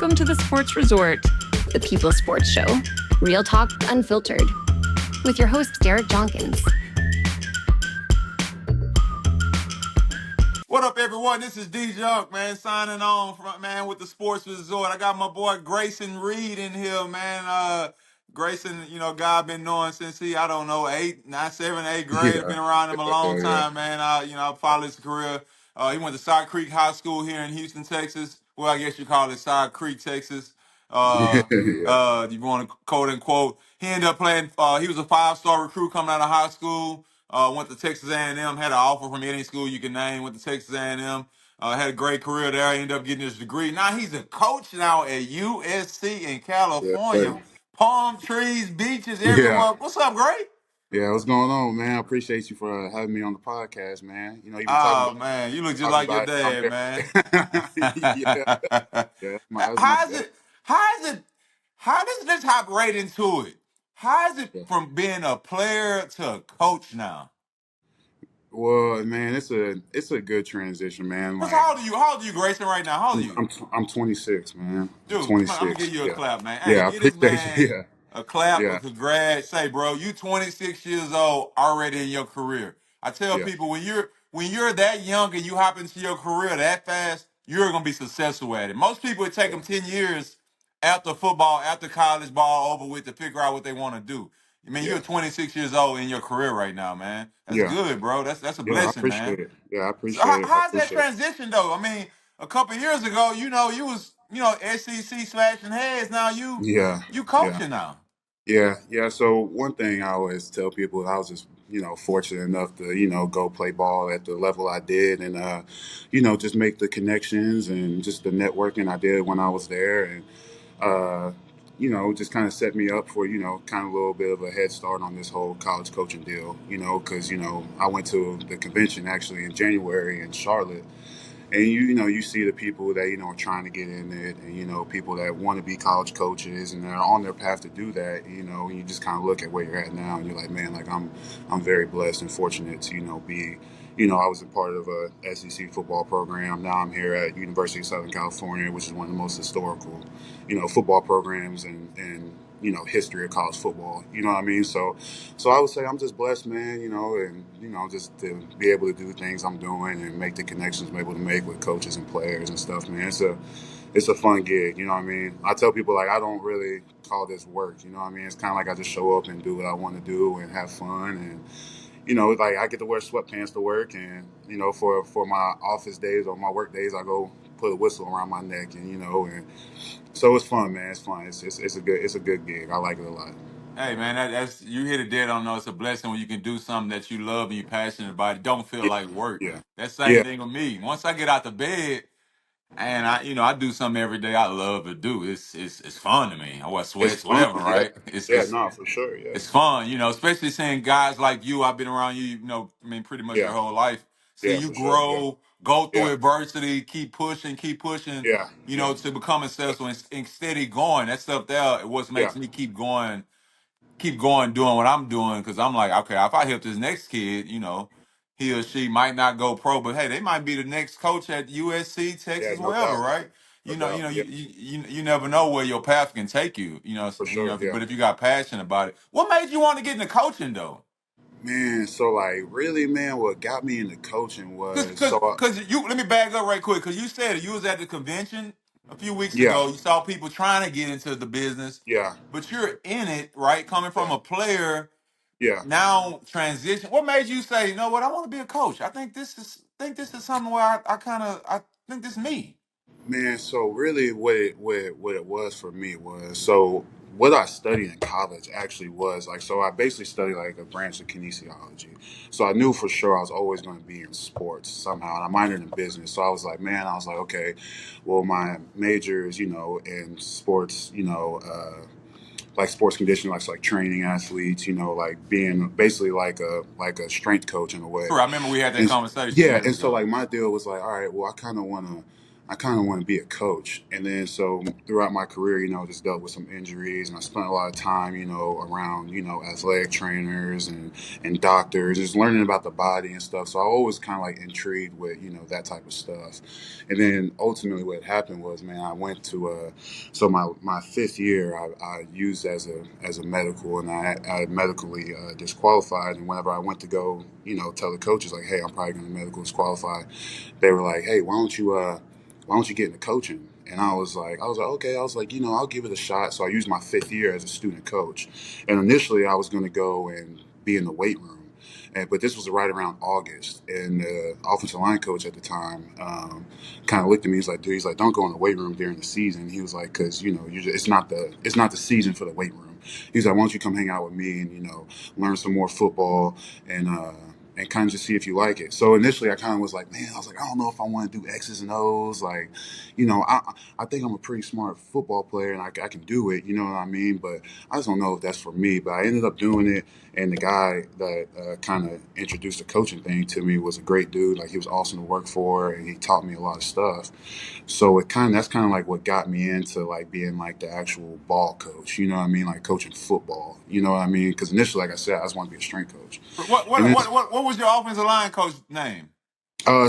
Welcome to the Sports Resort, the People's Sports Show. Real talk unfiltered. With your host, Garrett Jonkins. What up, everyone? This is D Junk, man, signing on from man with the Sports Resort. I got my boy Grayson Reed in here, man. Grayson, guy I've been knowing since I don't know, 8th grade. I've Yeah, been around him a long yeah, time, man. I followed his career. He went to Side Creek High School here in Houston, Texas. Well, I guess you call it Side Creek, Texas. yeah, Uh, yeah, you want to quote unquote. He ended up playing. He was a 5-star recruit coming out of high school. Went to Texas A&M, had an offer from any school you can name. Went to Texas A&M, had a great career there. Ended up getting his degree. Now he's a coach now at USC in yeah, California. sir. Palm trees, beaches Yeah, everywhere. What's up, Gray? yeah. What's going on, man? I appreciate you for having me on the podcast, man. You've been Oh man, you look just talking like your about it. I'm dad, very, man. yeah, yeah. That's my How is dad. it? How is it? How does this hop right into it? How is it Yeah. from being a player to a coach now? Well, man, it's a good transition, man. Cause Like how old are you, Grayson, right now? How old are you? I'm 26, man. I'm Dude, come on, I'm gonna give 26. you a Yeah, clap, man. Hey, yeah. I give this appreciate you. man a clap, a Yeah, congrats. Say, bro, you 26 years old already in your career. I tell yeah, people when you're that young and you hop into your career that fast, you're gonna be successful at it. Most people it take yeah, them 10 years after football, after college ball over with to figure out what they want to do. I mean, yeah, you're 26 years old in your career right now, man. That's yeah, good, bro. That's a yeah. I blessing, man. appreciate it. Yeah, I So appreciate it. I how's that appreciate it. transition though? I mean, a couple years ago, you was SEC smashing heads. Now Yeah, you yeah. coaching now. Yeah, yeah. So one thing I always tell people, I was just, fortunate enough to, go play ball at the level I did and, just make the connections and just the networking I did when I was there. And, uh, just kind of set me up for, kind of a little bit of a head start on this whole college coaching deal, because, I went to the convention actually in January in Charlotte, and you see the people that are trying to get in it, and people that want to be college coaches and they're on their path to do that. And you just kind of look at where you're at now and you're like, man, like I'm very blessed and fortunate to be, I was a part of a SEC football program. Now I'm here at University of Southern California, which is one of the most historical football programs and history of college football. You know what I mean? So I would say I'm just blessed, man, and just to be able to do things I'm doing and make the connections I'm able to make with coaches and players and stuff, man. It's a fun gig, you know what I mean? I tell people like I don't really call this work, you know what I mean? It's kind of like I just show up and do what I want to do and have fun, and like I get to wear sweatpants to work, and for my office days or my work days, I go put a whistle around my neck, and so it's fun, man. It's fun. It's a good gig. I like it a lot. Hey man, that's you hit it dead on. Know it's a blessing when you can do something that you love and you're passionate about. It don't feel Yeah, like work. yeah, That same yeah. thing with me. Once I get out the bed and I do something every day I love to do. It's fun to me. I wear It's sweats, fun. whatever, Yeah, right? It's yeah. it's No, for sure. Yeah, it's fun, especially seeing guys like you. I've been around you, I mean, pretty much your yeah, whole life. See yeah, you for sure. Yeah, grow, go through yeah, adversity, keep pushing, yeah, yeah, to becoming successful and steady going. That stuff there, what yeah, makes me keep going, doing what I'm doing. Because I'm like, okay, if I help this next kid, he or she might not go pro, but hey, they might be the next coach at USC, yeah. Texas, No wherever, doubt. right? No doubt. Yeah, You never know where your path can take you. for sure. Yeah. But if you got passion about it, what made you want to get into coaching though? Man, so like really, man, what got me into coaching Cause, was cause, cause you. Let me back up right quick. Cause you said it. You was at the convention a few weeks yeah, ago. You saw people trying to get into the business, yeah, but you're in it, right? Coming from yeah, a player yeah. now, transition. What made you say, you know what? I want to be a coach. I think this is something where I think this is me. Man, so really, what it was for me was so what I studied in college actually was like so I basically studied like a branch of kinesiology. So I knew for sure I was always going to be in sports somehow, and I minored in business. So I was like, man, I was like, okay, well, my major is in sports, like sports conditioning, like training athletes, like being basically like a strength coach in a way. Sure, I remember we had that And conversation yeah, years and so ago. like my deal was like, all right, well, I kind of want to I kind of want to be a coach. And then so throughout my career, just dealt with some injuries, and I spent a lot of time, around, athletic trainers and doctors, just learning about the body and stuff. So I always kind of like intrigued with, that type of stuff. And then ultimately what happened was, man, I went to, so my fifth year, I used as a medical, and I medically disqualified. And whenever I went to go, tell the coaches like, hey, I'm probably going to medical disqualify, they were like, hey, why don't you get into coaching? And I was like, okay. I was like, I'll give it a shot. So I used my fifth year as a student coach. And initially I was going to go and be in the weight room. But this was right around August. And the offensive line coach at the time kind of looked at me. He's like, dude, don't go in the weight room during the season. He was like, because, it's not the season for the weight room. He's like, why don't you come hang out with me and, learn some more football and kind of just see if you like it. So initially, I kind of was like, man, I was like, I don't know if I want to do X's and O's. Like, I think I'm a pretty smart football player and I can do it. You know what I mean? But I just don't know if that's for me. But I ended up doing it. And the guy that kind of introduced the coaching thing to me was a great dude. Like, he was awesome to work for, and he taught me a lot of stuff. So that's kind of like what got me into like being like the actual ball coach. You know what I mean? Like coaching football. You know what I mean? Because initially, like I said, I just wanted to be a strength coach. What And what then what what, what was your offensive line coach name?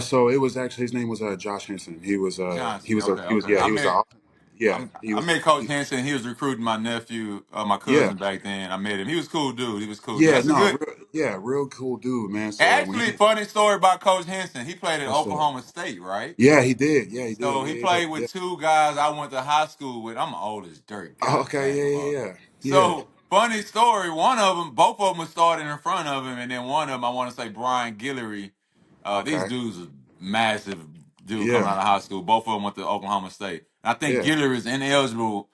so it was actually, his name was Josh Henson. He was Johnson. Okay, okay. he was yeah, he I was met Coach Henson. He was recruiting my nephew, my yeah, cousin back then. I met him. He was a cool dude. He was a cool dude. yeah, That's a no, good. real cool dude, man. So when Actually, he funny story about Coach Henson. He played at what's up? Oklahoma State, right? Yeah, he did. Yeah, he did. So he Yeah, yeah, played yeah. with two guys I went to high school with. I'm old as dirt. Oh, God okay, damn. yeah, yeah, yeah, yeah. So funny story. One of them, both of them was starting in front of him, and then one of them, I want to say Brian Guillory. These Okay, dudes are massive dude coming yeah, out of high school. Both of them went to Oklahoma State. I think yeah, Guillory is ineligible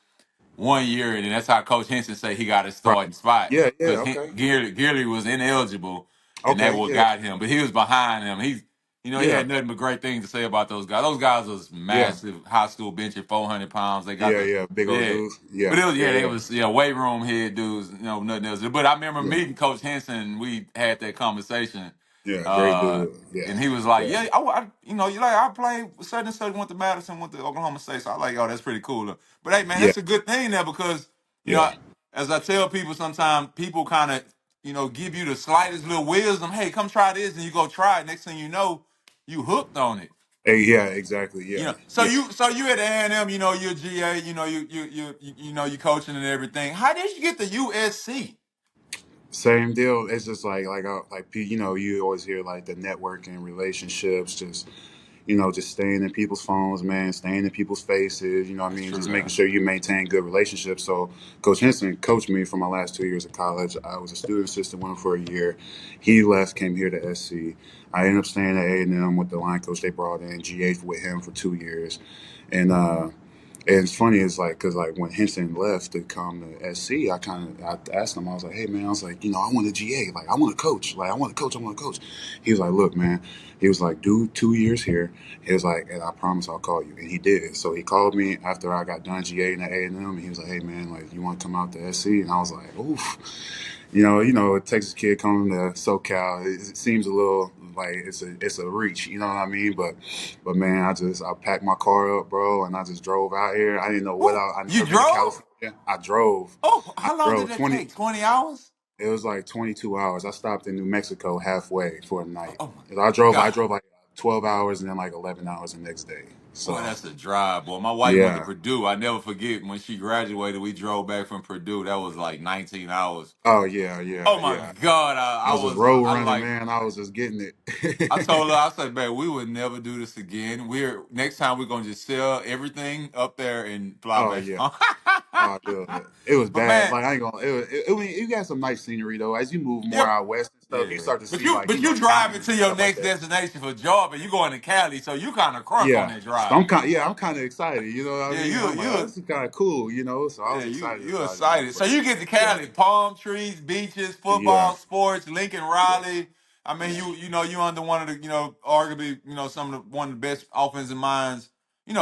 1 year, and then that's how Coach Henson say he got his right. starting spot Yeah, yeah, because okay, Gilly was ineligible, and that okay, what yeah, got him. But he was behind him. He yeah, had nothing but great things to say about those guys. Those guys was yeah, massive high school benching 400 pounds. They got yeah, the yeah. Big old yeah, dudes. but Yeah, it was yeah, they yeah, was weight room head dudes. Nothing else. But I remember yeah, meeting Coach Henson. We had that conversation. yeah. Great Uh, dude. Yeah, and he was like, yeah, "Yeah, you like I played such and such, went to Madison, went to Oklahoma State." So I like, "Oh, that's pretty cool." But hey, man, yeah, that's a good thing there because you yeah. know, as I tell people sometimes, people kind of, give you the slightest little wisdom. Hey, come try this, and you go try it. Next thing you know, you hooked on it. Hey, yeah, exactly. You Yeah, know, so yeah. you at A&M, you're GA, you coaching and everything. How did you get to USC? Same deal. It's just you always hear like the networking relationships, just staying in people's phones, man, staying in people's faces. You know what I That's mean? true, Just making though. sure you maintain good relationships. So Coach Henson coached me for my last 2 years of college. I was a student assistant with him for a year. He left, came here to SC. I ended up staying at A&M with the line coach they brought in, GA with him for 2 years, and and it's funny, it's like, because like when Henson left to come to SC, I asked him, I was like, hey man, I was like, I want a GA, like I want to coach, like I want to coach. He was like, look man, he was like, do 2 years here. He was like, and I promise I'll call you, and he did. So he called me after I got done GA and at A&M, and he was like, hey man, like you want to come out to SC, and I was like, oof. A Texas kid coming to SoCal, it seems a little like it's a reach, you know what I mean? But man, I packed my car up, bro, and I just drove out here. I didn't know what Oh, I you never been to drove? California. I drove. Oh, I how long did drove that 20. take? 20 hours? It was like 22 hours. I stopped in New Mexico halfway for a night. Oh my And I drove God. like 12 hours and then like 11 hours the next day. Boy, So that's a drive, boy. My wife went to yeah. Purdue. I never forget when she graduated, we drove back from Purdue. That was like 19 hours. Oh yeah, yeah, Oh my yeah. God. I I was just was, road I running, like, man. I was just getting I it. told her, I said, "Babe, we would never do this again. Next time we're gonna just sell everything up there and fly Oh back yeah. home." Oh, dude, it was But bad. man, Like I ain't gonna. I mean, you got some nice scenery though. As you move more yep, out west and stuff, you yeah. start to But see you like but you driving mountains to and your stuff like next that. destination for job, and you going to Cali, so you kind of crunk on Yeah, that so drive. I'm kind of excited. You know what I Yeah, mean? I'm like, oh, you this is kind of cool. So I yeah, was excited you about it, man. excited. So But you get to yeah, Cali, palm trees, beaches, yeah, football, sports, Lincoln yeah, Riley. I mean, yeah, you under one of the, arguably, some of the one of the best offensive minds,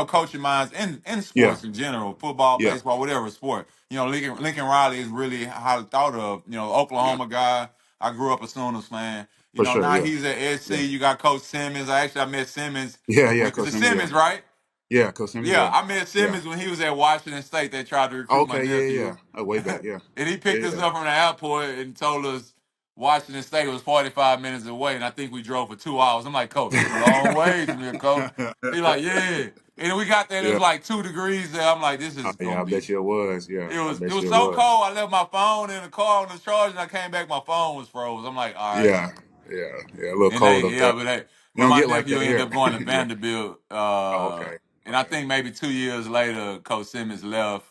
coaching minds in yeah, sports in general, football, yeah, baseball, whatever sport. Lincoln Riley is really highly thought of. yeah, Oklahoma guy. I grew up a Sooners fan. for sure. Now Yeah, he's at yeah, SC. You got Coach Simmons. I met Simmons. yeah, yeah. Is Coach it Simmons, yeah, Simmons, right? Yeah, Coach Simmons. Yeah, Yeah, I met yeah. Simmons when he was at Washington State. They tried to recruit my Okay, yeah, yeah, nephew, yeah. Oh, way back. Yeah, and he picked us yeah, up from the airport and told us Washington State was 45 minutes away, and I think we drove for 2 hours. I'm like, Coach, that's a long ways from here, Coach. He like, yeah. And then we got there, and it yeah. was like 2 degrees there. I'm like, this is Yeah, gonna I bet be. you it was. Yeah, It I was it bet was you it so was. cold. I left my phone in the car on the charge, and I came back. My phone was froze. I'm like, all right. Yeah, yeah, yeah. A little And they cold up yeah, there. You but don't my get like nephew that ended here. up going to Yeah. Vanderbilt, Oh, okay. and I Okay. think maybe 2 years later, Coach Simmons left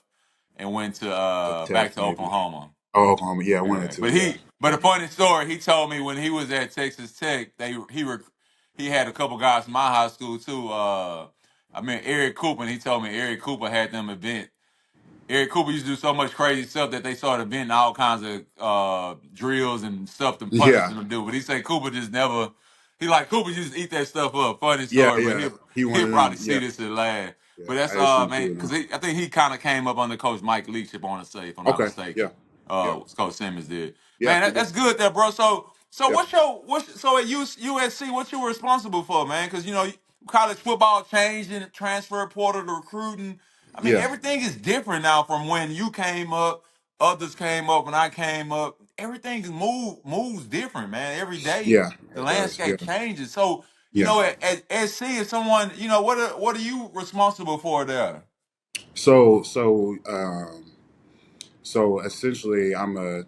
and went to The back tech to maybe. Oklahoma. Oh, Oklahoma. Yeah, I wanted Yeah, to. but Yeah. a funny story. He told me when he was at Texas Tech, he had a couple guys from my high school too. I mean Eric Cooper, and he told me Eric Cooper had them event. Eric Cooper used to do so much crazy stuff that they started inventing all kinds of drills and stuff to punish Yeah. him to do. But he said Cooper just never. He like Cooper just eat that stuff up. Funny Yeah. story, but Yeah. He he'll wanted probably them. see Yeah. this and laugh. Yeah. But that's I just want man, to because them. I think he kind of came up under Coach Mike Leach, if I want to say, if I'm not Okay. Yeah. mistaken. Yeah. Coach Simmons did. Yeah. Man, He did. that's good there, bro. So Yeah. so at USC, what you were responsible for, man? Because college football changed in the transfer portal to recruiting. I mean, Yeah. everything is different now from when you came up, others came up, when I came up. Everything moves different, man. Every day Yeah. the It does. Yeah. landscape changes. So, Yeah. at SC, is someone, what are you responsible for there? So so um So essentially, I'm a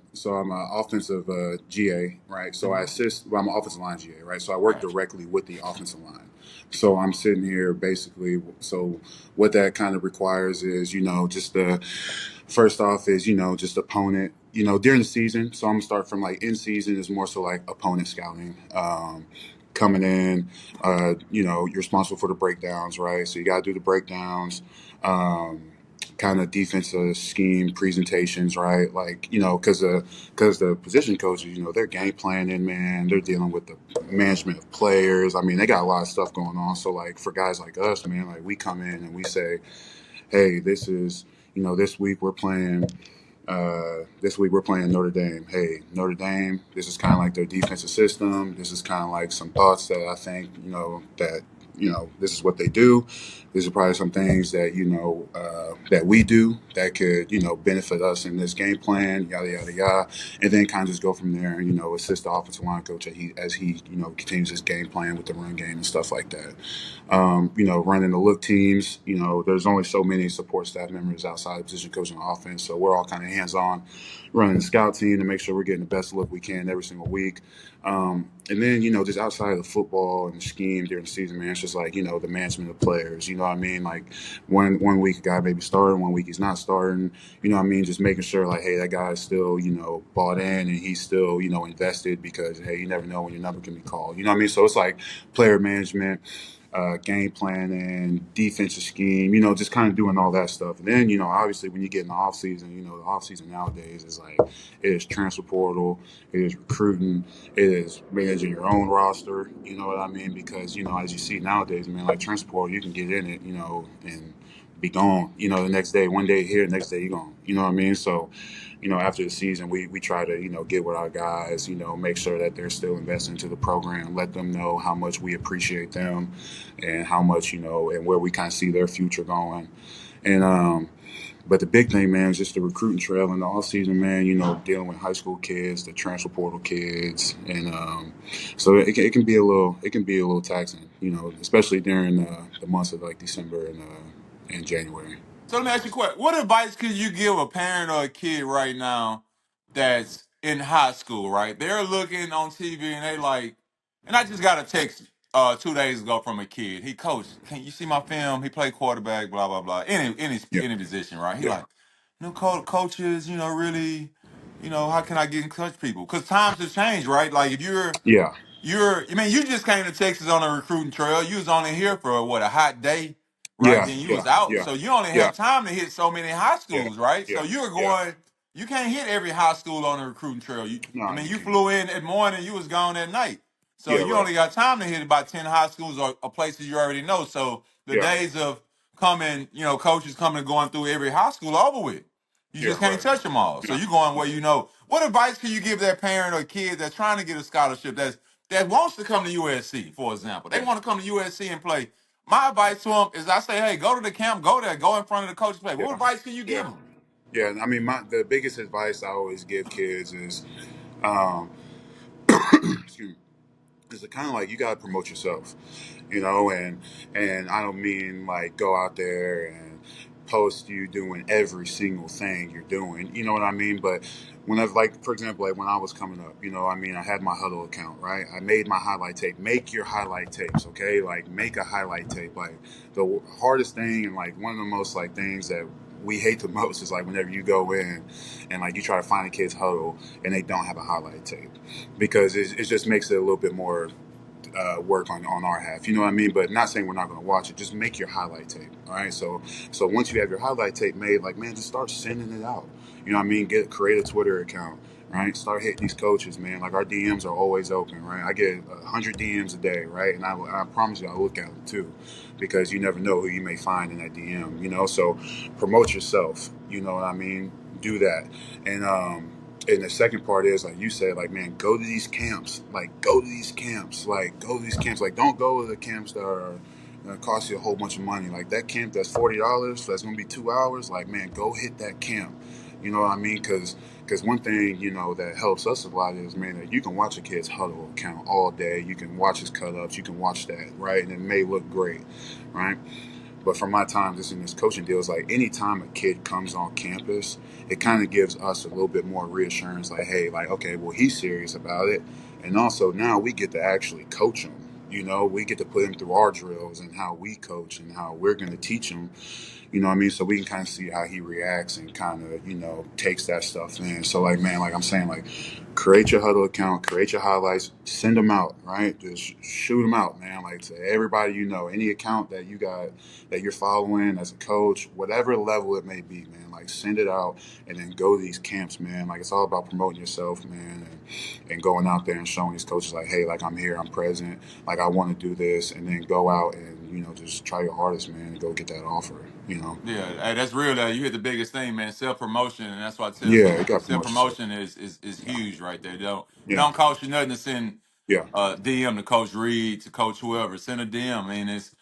offensive GA, right? So I Mhm. assist. Well, I'm an offensive line GA, right? So I work Gotcha. directly with the offensive line. So I'm sitting here basically. So what that kind of requires is, just the first off is, just opponent. During the season. So I'm gonna start from like in season is more so like opponent scouting. Coming in, you're responsible for the breakdowns, right? So you got to do the breakdowns. Um, Kind of defensive scheme presentations, right? Like, because the position coaches, they're game planning, man. They're dealing with the management of players. I mean, they got a lot of stuff going on. So, like, for guys like us, man, like we come in and we say, hey, this is, this week we're playing. This week we're playing Notre Dame. Hey, Notre Dame. This is kind of like their defensive system. This is kind of like some thoughts that I think that this is what they do. These are probably some things that that we do that could benefit us in this game plan. Yada yada yada, and then kind of just go from there and assist the offensive line coach as he continues his game plan with the run game and stuff like that. Running the look teams. There's only so many support staff members outside of position coaching and offense, so we're all kind of hands on running the scout team to make sure we're getting the best look we can every single week. And then, just outside of the football and the scheme during the season, man, it's just like, the management of players. You know what I mean? Like one week a guy may be starting, one week he's not starting. You know what I mean? Just making sure like, hey, that guy's still, bought in and he's still, invested because, hey, you never know when your number can be called. You know what I mean? So it's like player management, game planning, defensive scheme, just kind of doing all that stuff. And then, obviously when you get in the off season, the off season nowadays is like it is transfer portal, it is recruiting, it is managing your own roster. You know what I mean? Because as you see nowadays, man, like transfer portal, you can get in it, and be gone. The next day, one day here, next day you're gone. You know what I mean? So after the season, we try to, get with our guys, make sure that they're still investing into the program, let them know how much we appreciate them and how much, and where we kind of see their future going. And, but the big thing, man, is just the recruiting trail in the off season, man, dealing with high school kids, the transfer portal kids. And, so it can be a little taxing, especially during the months of like December and January. So let me ask you a question. What advice could you give a parent or a kid right now that's in high school, right? They're looking on TV and they like, and I just got a text 2 days ago from a kid. He, coach, can you see my film? He played quarterback, blah blah blah. Yeah. Any position, right? He Yeah. like, coaches, really, how can I get in touch with people? Because times have changed, right? Like if Yeah. I mean, you just came to Texas on a recruiting trail. You was only here for what, a hot day, right? Yeah. Then you Yeah. was out. Yeah. So you only Yeah. have time to hit so many high Yeah. schools, right? So Yeah. you were Yeah. going, you can't hit every high school on a recruiting trail. I No, mean, you you can't. flew in at morning, you was gone at night. So Yeah. you Right. only got time to hit about 10 high schools or places you already know. So the Yeah. days of coming, coaches coming and going through every high school are over with. You Yeah. just can't Right. touch them all. So Yeah. you're going where you know. What advice can you give that parent or kid that's trying to get a scholarship that wants to come to USC, for example? They Yeah. want to come to USC and play my advice to them is I say, hey, go to the camp, go there, go in front of the coaches. Play. What Yeah, advice can you give yeah, them? yeah. I mean, the biggest advice I always give kids is, um, excuse me, is to kind of like you got to promote yourself, and I don't mean like go out there and post you doing every single thing you're doing, you know what I mean? But whenever, like for example, like when I was coming up, I mean, I had my huddle account, right? I made my highlight tape. Make your highlight tapes, okay? Like make a highlight tape. Like the hardest thing and like one of the most like things that we hate the most is like whenever you go in and like you try to find a kid's huddle and they don't have a highlight tape because it just makes it a little bit more work on our half. You know what I mean? But not saying we're not going to watch it. Just make your highlight tape. All right. So once you have your highlight tape made, like man, just start sending it out. You know what I mean? Create a Twitter account. Right. Start hitting these coaches, man. Like our DMs are always open. Right. I get 100 DMs a day. Right. And I promise you, I look at them too, because you never know who you may find in that DM. So promote yourself. You know what I mean? Do that. And the second part is like you said, like man, go to these camps. Like go to these camps. Like go to these camps. Like don't go to the camps that are gonna cost you a whole bunch of money. Like that camp that's $40. That's gonna be 2 hours. Like man, go hit that camp. You know what I mean? Because one thing that helps us a lot is man that you can watch a kid's huddle account all day. You can watch his cut ups. You can watch that right, and it may look great, right? But from my time just in this coaching deal, it's like anytime a kid comes on campus, it kind of gives us a little bit more reassurance, like, hey, like, okay, well, he's serious about it. And also now we get to actually coach him. We get to put him through our drills and how we coach and how we're going to teach him. You know what I mean? So we can kind of see how he reacts and kind of, takes that stuff in. So, like, man, like I'm saying, like, create your huddle account, create your highlights, send them out, right? Just shoot them out, man. Like to everybody any account that you got that you're following as a coach, whatever level it may be, man. Like send it out and then go to these camps, man. Like it's all about promoting yourself, man, and going out there and showing these coaches like, hey, like I'm here, I'm present, like I want to do this, and then go out and just try your hardest, man, and go get that offer. Yeah, hey, that's real. That you hit the biggest thing, man. Self promotion, and that's why I tell Yeah, you people got to self promote yourself. promotion is huge right there. It Yeah, don't cost you nothing to send yeah. DM to Coach Reed to Coach whoever. Send a DM. I mean, it's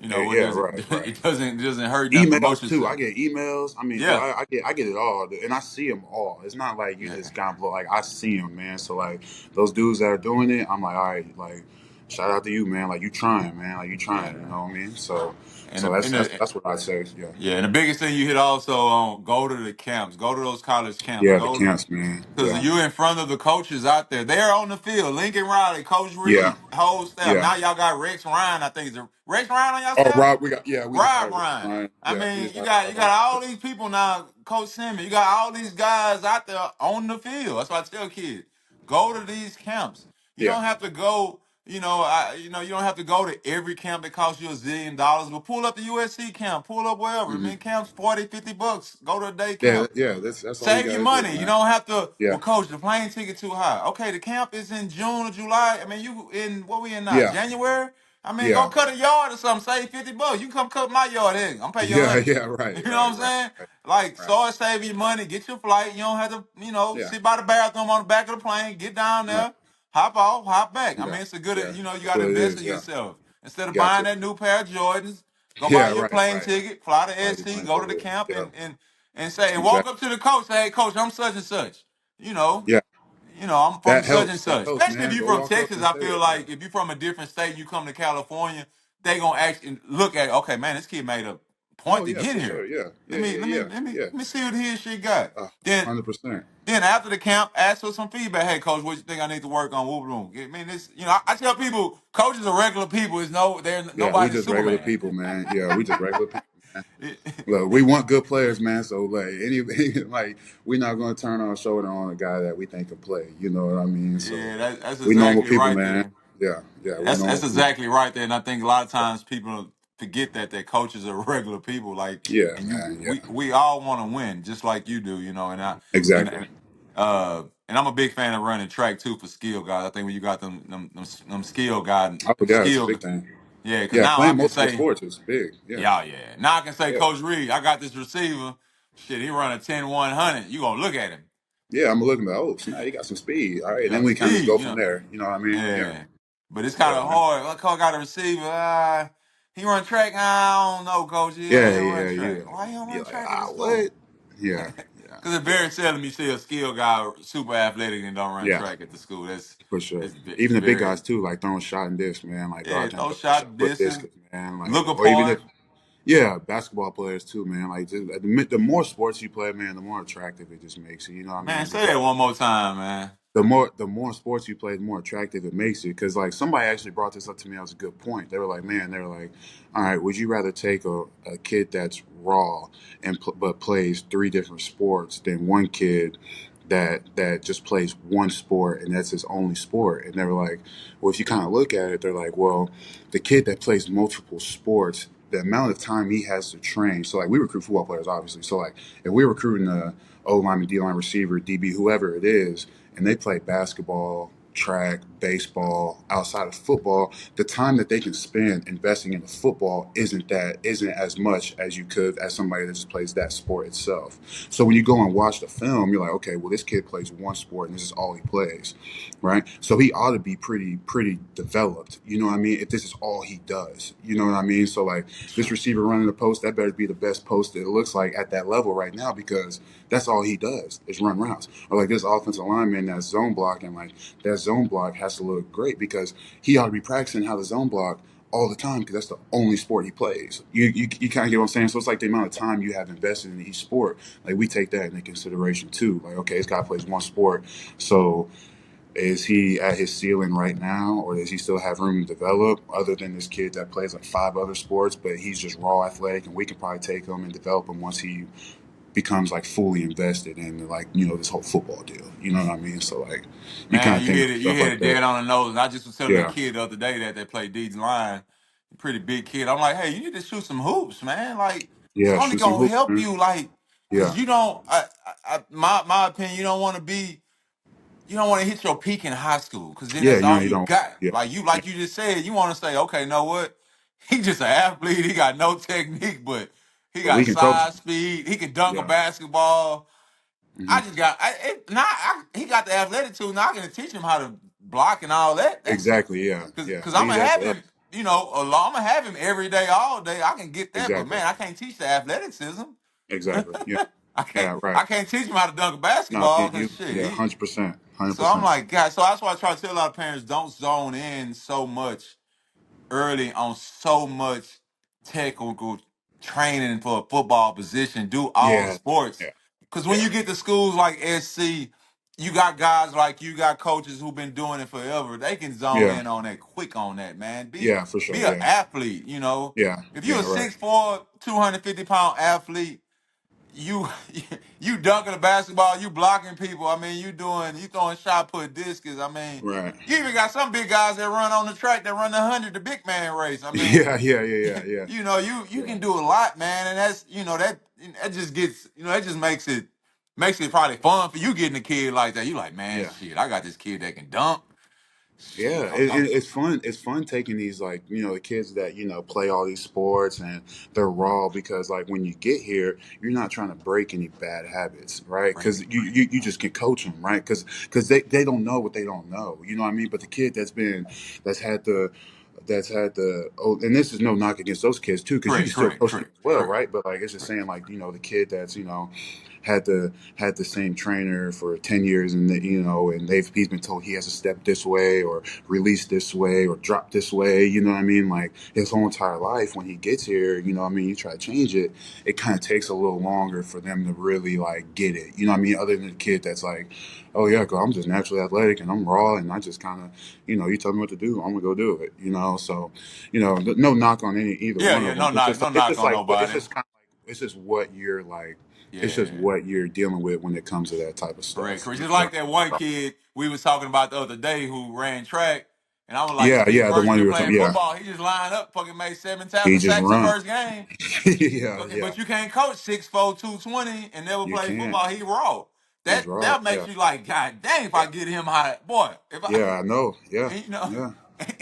Hey, what yeah, does it? right, right. It doesn't hurt nothing. Promote Emails too. I yourself. get emails. I mean, Yeah, I get it all, and I see them all. It's not like you yeah, just got blow. Like I see them, man. So like those dudes that are doing it, I'm like, all right, like shout out to you, man. Like you trying, man. Like you trying. You yeah. know what I mean? So And so the, that's and that's the, that's what I say. Yeah, yeah, and the biggest thing you hit also on go to the camps, go to those college camps, yeah. The go camps, man. because Yeah, you're in front of the coaches out there. They're on the field. Lincoln Riley, Coach yeah, Reed, whole staff. yeah. Now y'all got Rex Ryan. I think is it Rex Ryan on y'all Oh, staff? Rob, we just Rob hired Ryan. Ryan. I Yeah, we mean, just you hired got you Rob Ryan. got all these people now, Coach Simmons. You got all these guys out there on the field. That's why I tell kids, go to these camps. You Yeah. don't have to go. You don't have to go to every camp that costs you $1 zillion. But pull up the USC camp, pull up wherever. I Hmm. mean, camps $40, $50. Go to a day Yeah, camp. yeah. That's all you Save got your to do, money. You man. don't have to. Yeah, Well, coach, the plane ticket too high. Okay, the camp is in June or July. I mean, you in what we in now? yeah, January. I mean, go yeah, cut a yard or something. Save $50. You can come cut my yard. Hey, I'm pay you yeah, 100. yeah. You Right, know right, what I'm right, saying? right, Like, right. start saving your money. Get your flight. You don't have to, Yeah, sit by the bathroom on the back of the plane. Get down right. there, hop off, hop back. I Yeah, mean, it's a good. yeah. You That's got to what it invest is. in Yeah, yourself instead you of got buying to. that new pair of Jordans. Go buy Yeah, your right, plane right. ticket, fly to Right. You SC, playing go for to the it. camp, Yeah, and walk exactly. up to the coach. Say, hey, coach, I'm such and such. You know, Yeah, I'm from that such and helps. That such. helps, Especially if man. you're Go from walk up Texas, and I say feel it. Yeah, like if you're from a different state and you come to California, they gonna actually look at, okay, man, this kid made a point oh to yeah, get for here. sure. Yeah, Let yeah, me yeah, let me yeah, let me yeah. let me see what he or she got. Then 100%. then after the camp, ask for some feedback. Hey, coach, what you think I need to work on? Whoop room. I mean, this. I tell people, coaches are regular people. They're Yeah, we nobody's just regular Superman. people, man. Yeah, we just regular people, man. Look, we want good players, man. So like like we're not going to turn our shoulder on a guy that we think can play. You know what I mean? So Yeah, that's we normal exactly people, right man. there. Yeah, yeah, we That's normal people. exactly right there, and I think a lot of times people forget that coaches are regular people. Like, Yeah, and man. Yeah, we all want to win, just like you do, And and exactly. and, and I'm a big fan of running track too for skill guys. I think when you got them skill guys, Oh yeah, it's a skill, big thing. yeah. Because Yeah, now I playing can multiple say, sports is big. Yeah, yeah, yeah. Now I can say, yeah, Coach Reed, I got this receiver. Shit, he run a 10-100. You gonna look at him? yeah. I'm looking at oh snap, you got some speed. All right, You and then got we kind of just speed, go from there. You know what I mean? Yeah, Yeah, but it's kind yeah, of man. hard. I got a receiver. He run track. I don't know, coach. He Yeah, ain't run yeah, track. Why he don't you're run like, track at the ah, school? what? Yeah, yeah, Because it's yeah, very seldom you see a skilled guy super athletic and don't run yeah, track at the school. for sure. It's Even the big very guys too, like throwing shot and disc, man. Like, yeah. God, damn, Throw throw shot, shot put distance, discus, man. Like, look or even if apart. yeah, basketball players too, man. Like, the more sports you play, man, the more attractive it just makes it. You know what I Man, mean? say that Because one more time, man. the more sports you play, the more attractive it makes it. Because like somebody actually brought this up to me, that was a good point. They were like, man, they were like, all right, would you rather take a kid that's raw but plays three different sports than one kid that just plays one sport and that's his only sport? And they were like, well, if you kind of look at it, they're like, well, the kid that plays multiple sports, the amount of time he has to train. So like we recruit football players, obviously. So like if we're recruiting a O lineman, D line receiver, DB, whoever it is, and they play basketball, track, baseball, outside of football, the time that they can spend investing in the football isn't as much as you could as somebody that just plays that sport itself. So when you go and watch the film, you're like, okay, well this kid plays one sport and this is all he plays, right? So he ought to be pretty developed. You know what I mean? If this is all he does, you know what I mean? So like this receiver running the post, that better be the best post that it looks like at that level right now because that's all he does is run routes. Or like this offensive lineman that's zone blocking, like that zone block has to look great because he ought to be practicing how to zone block all the time because that's the only sport he plays. You kind of get what I'm saying? So it's like the amount of time you have invested in each sport. Like we take that into consideration too. Like, okay, this guy plays one sport. So is he at his ceiling right now, or does he still have room to develop? Other than this kid that plays like five other sports, but he's just raw athletic, and we can probably take him and develop him once he becomes like fully invested in like this whole football deal. You know what I mean? So like you kind Man, of think of you stuff hit like it that. dead on the nose. And I just was telling a Yeah, kid the other day that they played Deeds line, pretty big kid. I'm like, hey, you need to shoot some hoops, man. Like it's yeah. only Shoot some gonna hoops, help man. you, like, cause Yeah, you don't. My opinion, you don't want to be. You don't want to hit your peak in high school, cause then yeah. that's You know all you you don't. got. Yeah, yeah, Like you just said, you want to say, okay, know what? He just an athlete. He got no technique, but he but we got can coach size, him. speed. He can dunk a Yeah. basketball. Hmm. I just got he got the athletic too. Now I can teach him how to block and all that. That's Exactly. Yeah, yeah. because I'm Leave gonna that have to him. us. I'm gonna have him every day, all day. I can get that, but Exactly. man, I can't teach the athleticism. Exactly. Yeah. Yeah. Right. I can't teach him how to dunk a No, basketball because shit. yeah, 100%, hundred So I'm percent. like, God. So that's why I try to tell a lot of parents don't zone in so much early on so much technical training for a football position, do all Yeah, sports. yeah, Because when yeah, you get to schools like SC, you got guys like you got coaches who've been doing it forever. They can zone yeah, in on that quick on that, man. yeah, for Be sure. an Yeah, athlete, you know. yeah, If you're a yeah. Right. 6'4", 250-pound athlete, you you dunking the basketball, you blocking people. I mean, you throwing shot put discus. I mean, Right. you even got some big guys that run on the track that run the 100, the big man race. I mean, Yeah, yeah, yeah, yeah, yeah, you yeah, can do a lot, man, and that's that just gets that just makes it probably fun for you getting a kid like that. You like, man, yeah. shit, I got this kid that can dunk. Yeah, Shit, it's fun. It's fun taking these like the kids that play all these sports and they're raw because like when you get here, you're not trying to break any bad habits, right? bring Because it, you just can coach them, right? Because they don't know what they don't know, you know what I mean? But the kid that's had the and this is no knock against those kids too because you can correct, still correct, coach them correct, as well, correct, right? But like it's just correct. saying like the kid that's had the same trainer for 10 years and and he's been told he has to step this way or release this way or drop this way, you know what I mean? Like his whole entire life when he gets here, you know what I mean, you try to change it, it kind of takes a little longer for them to really like get it, you know what I mean? Other than the kid that's like, oh yeah, girl, I'm just naturally athletic and I'm raw and I just kind of, you tell me what to do, I'm gonna go do it, so no knock on either Yeah, one yeah, of them. It's just no it's knock just on like it's nobody. just kind of like it's just what you're like it's just Yeah. what you're dealing with when it comes to that type of Correct, stuff. correct. Just like that one kid we was talking about the other day who ran track, and I was like, Yeah, his yeah, the first one year you were talking. playing Yeah, football, he just lined up, fucking made 7 he tackles, just sacks the run. first game. Yeah, yeah, But you can't coach 6'4", 220 and never you play can't. football. He raw. He's raw. That Yeah, makes you like, God dang, if I yeah, get him high, boy, if I yeah. I know. Yeah, you know, yeah.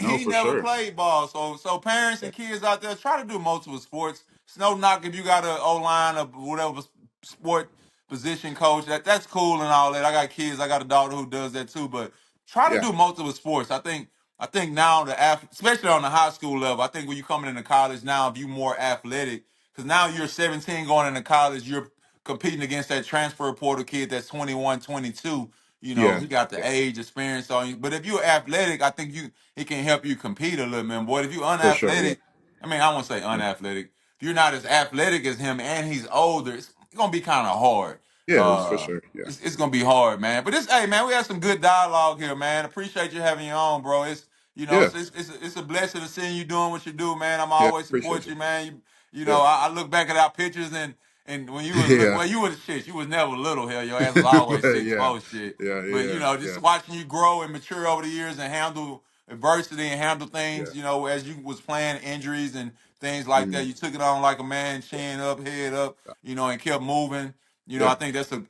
No, he for never sure. played ball. So parents Yeah, and kids out there try to do multiple sports. It's no knock if you got an O line or whatever sport position coach. That's cool and all that. I got kids. I got a daughter who does that too. But try to yeah, do multiple sports. I think I think now especially on the high school level, I think when you coming into college now, if you more athletic, because now you're 17 going into college, you're competing against that transfer portal kid that's 21, 22. You know, Yeah, he got the yeah, age, experience on you. But if you're athletic, I think it can help you compete a little bit. Boy, if you're for sure. Yeah, unathletic, I mean, I won't say yeah, unathletic. If you're not as athletic as him and he's older, it's gonna be kind of hard. yeah, it's for Uh, sure. Yeah, it's gonna be hard, man. But hey, man, we had some good dialogue here, man. Appreciate you having you on, bro. yeah, It's a blessing to see you doing what you do, man. I'm yeah. always Appreciate support you. you, man. You know, Yeah, I look back at our pictures and when you was yeah, well, you was shit. You was never little. Hell, your ass was always but six yeah, four shit. yeah, But you yeah, know, yeah, just watching you grow and mature over the years and handle adversity and handle yeah. things, you know, as you was playing injuries and things like that, Mm, you took it on like a man, yeah, chin up, head up, you know, and kept moving. You know, yeah, I think that's a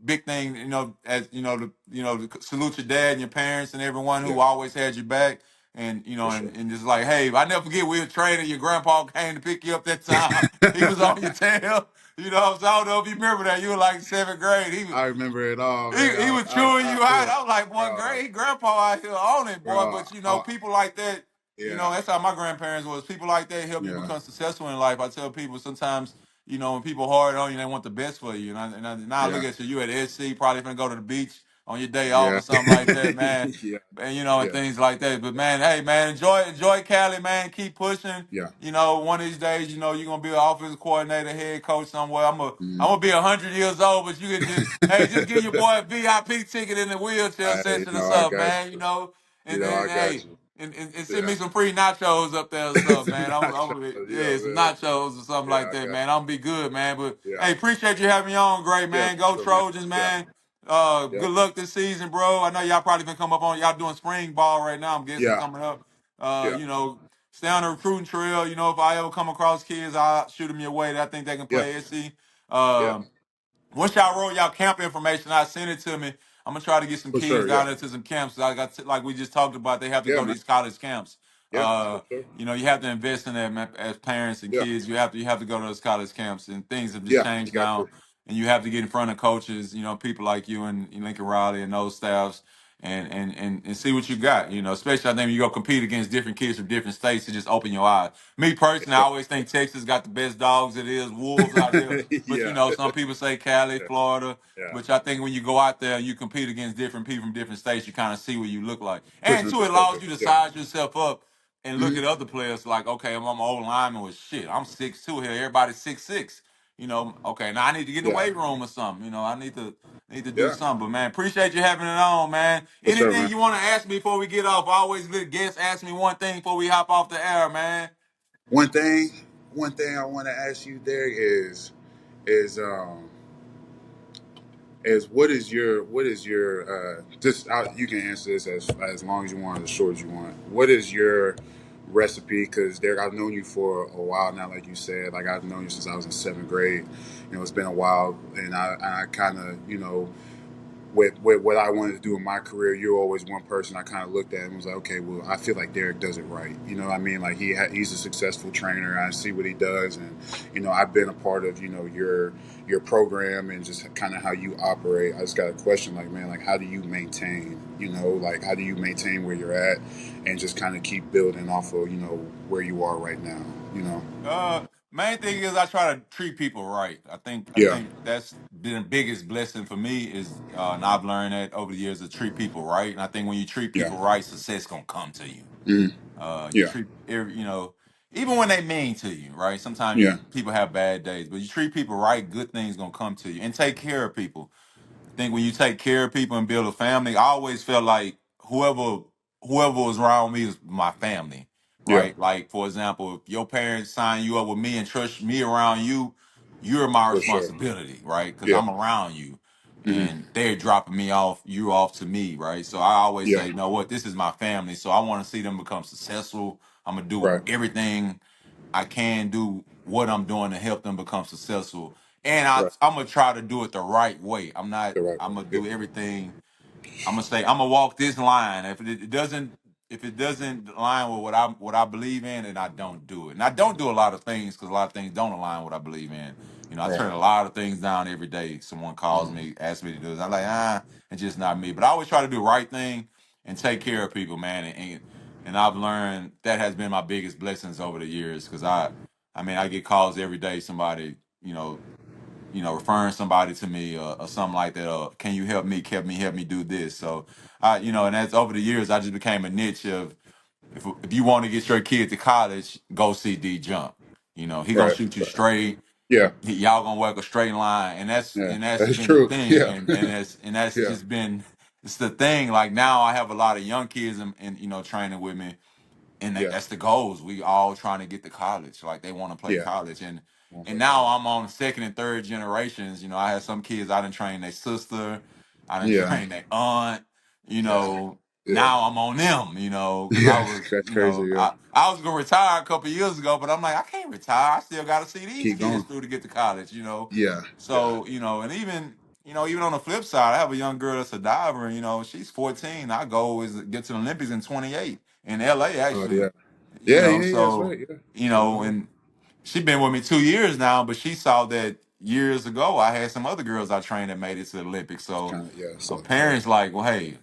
big thing. You know, as to salute your dad and your parents and everyone yeah, who always had your back. And for sure. and just like, hey, I never forget we were training. Your grandpa came to pick you up that time. He was on your tail. You know, so I don't know if you remember that. You were like seventh grade. I remember it all, man. He was chewing you out. Yeah, I was like, boy, uh, great grandpa out here on it, boy. uh, But uh, people like that, yeah, that's how my grandparents was. People like that help you yeah, become successful in life. I tell people sometimes, when people hard on you, they want the best for you. Now I look yeah, at you at SC, probably gonna go to the beach on your day off yeah, or something like that, man. yeah, And and yeah, things like that. But man, hey man, enjoy Cali, man. Keep pushing. yeah. One of these days, you're gonna be an offensive coordinator, head coach somewhere. I'm Mm. gonna be 100 years old, but you can just give your boy a VIP ticket in the wheelchair I section or know, I something, got man. you. And I then got hey, you. and send Yeah. me some free nachos up there or something, man. Nacho, yeah, Yeah, some man. nachos or something Yeah, like I that, got man. I'm gonna be good, man. But you. Yeah, hey, appreciate you having me on, great yeah, man. for Go sure, man. Trojans, Yeah, man. yeah, Good luck this season, bro. I know y'all probably been come up on y'all doing spring ball right now. I'm guessing yeah, coming up. yeah, Stay on the recruiting trail. If I ever come across kids, I'll shoot them your way. I think they can yeah, play SC. yeah, Once y'all roll y'all camp information, I send it to me. I'm gonna try to get some for kids sure. Yeah, down there to some camps. Like we just talked about, they have to yeah, go to man. these college camps. Yeah, for sure. You have to invest in that, man, as parents and Yeah, kids. You have to go to those college camps, and things have just yeah, you changed got to. now. And you have to get in front of coaches, people like you and Lincoln Riley and those staffs, and see what you got. Especially I think when you go compete against different kids from different states to just open your eyes. Me personally, I Yeah, always think Texas got the best dogs. It is wolves out here. But yeah, some people say Cali, yeah, Florida. yeah. But I think when you go out there, you compete against different people from different states. You kind of see what you look like, Puts it and in two, it allows perspective. you to Yeah. size yourself up and look Hmm. at other players like, okay, I'm an old lineman with shit. I'm 6'2" here. Everybody's 6'6". Okay, now I need to get in the Yeah, weight room or something. I need to do yeah, something. But man, appreciate you having it on, man. for sure, Anything man. you want to ask me before we get off? I always let guests ask me one thing before we hop off the air, man. One thing, one thing I want to ask you there is is what is your just you can answer this as long as you want, as short as you want. What is your recipe? Because Derek, I've known you for a while now, like you said. Like I've known you since I was in seventh grade. It's been a while, and I kind of with what I wanted to do in my career, you're always one person I kind of looked at and was like, okay, well, I feel like Derek does it right. You know what I mean? Like he's a successful trainer. I see what he does, and I've been a part of your program and just kind of how you operate. I just got a question, like, man, like how do you maintain? Like how do you maintain where you're at and just kind of keep building off of where you are right now? You know? Main thing is I try to treat people right. I Yeah, think that's been the biggest blessing for me is, and I've learned that over the years to treat people right. And I think when you treat yeah, people right, success gonna come to you. mm, You yeah, treat even when they mean to you, right? Sometimes yeah, people have bad days, but you treat people right, good things gonna come to you. And take care of people. I think when you take care of people and build a family, I always felt like whoever was around me is my family, yeah, right? Like for example, if your parents sign you up with me and trust me around you, you're my for sure. responsibility, right? Because Yeah, I'm around you, mm, and they're dropping me off, you off to me, right? So I always yeah, say, you know what, this is my family, so I want to see them become successful. I'm gonna do right, everything I can do what I'm doing to help them become successful. And right. I'm gonna try to do it the right way. The right I'm way. gonna Yeah. do everything. I'm gonna say I'm gonna walk this line. If it doesn't align with what I believe in, then I don't do it. And I don't do a lot of things because a lot of things don't align with what I believe in. I Right. turn a lot of things down every day. Someone calls Mm. me, asks me to do this. I'm like, it's just not me. But I always try to do the right thing and take care of people, man. And and I've learned that has been my biggest blessings over the years because I mean, I get calls every day, somebody, referring somebody to me or something like that. Can you help me? Help me do this. So, and that's over the years, I just became a niche of if you want to get your kid to college, go see D Jump. He gonna Right. shoot you Right. straight. Yeah. Y'all gonna work a straight line, and that's Yeah. and that's That's been the true. thing, Yeah. and that's Yeah. just been it's the thing. Like now, I have a lot of young kids and training with me, and Yeah. that's the goals. We all trying to get to college. Like they want to play Yeah. college, and Motherfucker. now I'm on second and third generations. I had some kids I didn't train their sister, I didn't Yeah. train their aunt. Yeah. Yeah. Now I'm on them. Because I Yeah. was, That's crazy. Yeah. I was gonna retire a couple years ago, but I'm like I can't retire. I still got to see these Keep kids going. through to get to college. Yeah. Yeah. So and even on the flip side, I have a young girl that's a diver. She's 14. Our goal is to get to the Olympics in 28 in LA, Oh actually. yeah. Yeah. Yeah. Yeah. That's So right. Yeah. Uh-huh. and she been with me 2 years now, but she saw that years ago I had some other girls I trained that made it to the Olympics. So Kind of. Yeah. her So yeah. parents like, well, hey,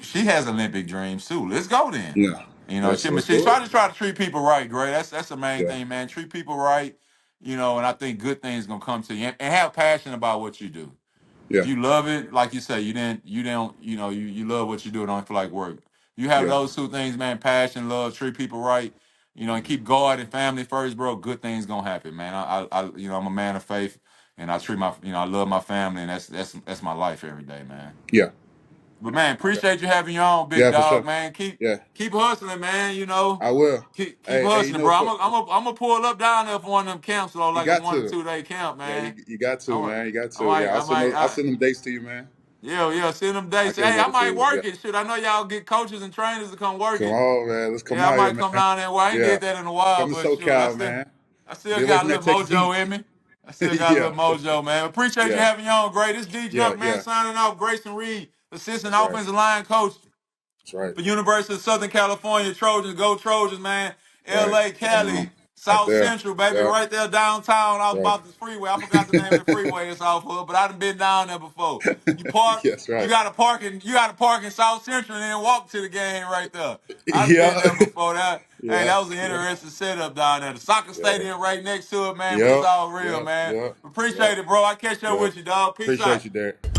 she has Olympic dreams too. Let's go then. Yeah. Yeah. She So but let's she do it. try to treat people right, Gray. That's the main Yeah. thing, man. Treat people right, and I think good things gonna come to you and have passion about what you do. If Yeah. you love it, like you say, you don't, you love what you do, don't feel like work. You have Yeah. those two things, man, passion, love, treat people right, and keep God and family first, bro. Good things gonna happen, man. I'm a man of faith, and I treat I love my family, and that's my life every day, man. Yeah. But man, Yeah. appreciate you having your own big Yeah. For dog, sure. man. Keep Yeah. keep hustling, man. I will. Keep Hey. Hey. You hustling, know. bro. I'm gonna pull up down there for one of them camps, though, You like a got 1 or 2 day to. camp, Yeah. man. You got I to, might, man. You got I to. might, Yeah. I might. I'll send them dates to you, man. Yeah, send them I dates. can't Hey, I wait to see might you. Yeah. work it. Shoot, I know y'all get coaches and trainers to come work Come it. on, man. Let's come Yeah, I out here, might come man. down there. Well, I ain't Yeah. did that in a while, Come to but shoot, SoCal, man. I still Get away got from a that little Texas heat. mojo in me. I still got a little Yeah. mojo, man. Appreciate you Yeah. having you on, Gray. This D Yeah. Junk, man, Yeah. signing off. Grayson Reed, assistant That's right. offensive line coach That's right. for University of Southern California Trojans. Go Trojans, man. Right. LA, Right on. Cali, Right South there. Central, baby, Yeah. right there downtown. I was Right. about the freeway. I forgot the name of the freeway it's off of, but I done been down there before. You park, Yes. you Right. gotta park in South Central and then walk to the game right there. I done been Yeah. there before that. Hey, Yeah. that was an Yeah. interesting setup down there. The soccer Yeah. stadium right next to it, man, but it's Yep. all real, Yep. man. Yep. Appreciate Yep. it, bro. I catch up Yep. with you, dog. Peace Appreciate out. you, Derek.